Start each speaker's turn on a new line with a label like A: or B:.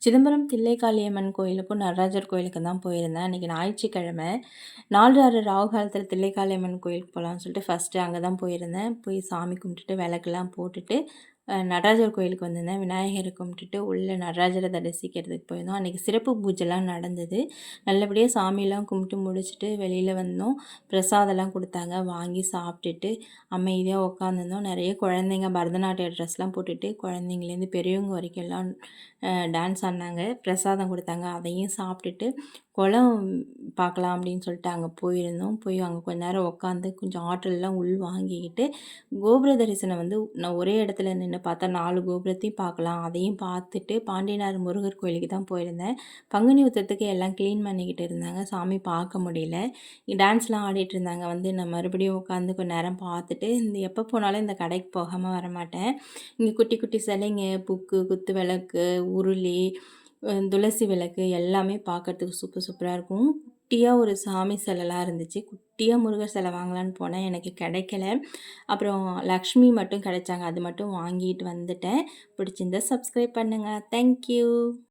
A: சிதம்பரம் தில்லைக்காளியம்மன் கோயிலுக்கும், நடராஜர் கோயிலுக்கும் தான் போயிருந்தேன். அன்றைக்கி ஞாயிற்றுக்கிழமை 4, 6 ராகு காலத்தில தில்லைக்காளியம்மன் கோயிலுக்கு போகலான்னு சொல்லிட்டு ஃபஸ்ட்டு அங்கே தான் போயிருந்தேன். போய் சாமி கும்பிட்டுட்டு விளக்கெல்லாம் போட்டுட்டு நடராஜர் கோயிலுக்கு வந்திருந்தேன். விநாயகரை கும்பிட்டுட்டு உள்ளே நடராஜரை தரிசிக்கிறதுக்கு போயிருந்தோம். அன்றைக்கி சிறப்பு பூஜைலாம் நடந்தது. நல்லபடியாக சாமிலாம் கும்பிட்டு முடிச்சுட்டு வெளியில் வந்தோம். பிரசாதம்லாம் கொடுத்தாங்க. வாங்கி சாப்பிட்டுட்டு அமைதியாக உட்காந்துருந்தோம். நிறைய குழந்தைங்க பரதநாட்டிய ட்ரெஸ்லாம் போட்டுட்டு குழந்தைங்கலேருந்து பெரியவங்க வரைக்கும் எல்லாம் டான்ஸ் ஆடினாங்க. பிரசாதம் கொடுத்தாங்க. அதையும் சாப்பிட்டுட்டு குளம் பார்க்கலாம் அப்படின்னு சொல்லிட்டு அங்கே போயிருந்தோம். போய் அங்கே கொஞ்ச நேரம் உட்காந்து கொஞ்சம் ஆற்றல்லாம் உள் வாங்கிக்கிட்டு கோபுர தரிசனம் வந்து நான் ஒரே இடத்துல நின்று பார்த்தா 4 கோபுரத்தையும் பார்க்கலாம். அதையும் பார்த்துட்டு பாண்டியனார் முருகர் கோயிலுக்கு தான் போயிருந்தேன். பங்குனி உத்திரத்துக்கு எல்லாம் க்ளீன் பண்ணிக்கிட்டு இருந்தாங்க. சாமி பார்க்க முடியல. டான்ஸ்லாம் ஆடிட்டு இருந்தாங்க. வந்து நான் மறுபடியும் உட்காந்து கொஞ்ச நேரம் பார்த்துட்டு எப்போ போனாலும் இந்த கடைக்கு போகாமல் வரமாட்டேன். இங்கே குட்டி குட்டி சிலைங்க, புக்கு, குத்து விளக்கு, உருளி, துளசி விளக்கு எல்லாமே பார்க்கறதுக்கு சூப்பராக இருக்கும். குட்டியாக ஒரு சாமி சிலைலாம் இருந்துச்சு. குட்டியாக முருகர் சிலை வாங்கலான்னு போனேன். எனக்கு கிடைக்கல. அப்புறம் லக்ஷ்மி மட்டும் கிடைச்சாங்க. அது மட்டும் வாங்கிட்டு வந்துட்டேன். பிடிச்சிருந்தா சப்ஸ்கிரைப் பண்ணுங்கள். தேங்க்யூ.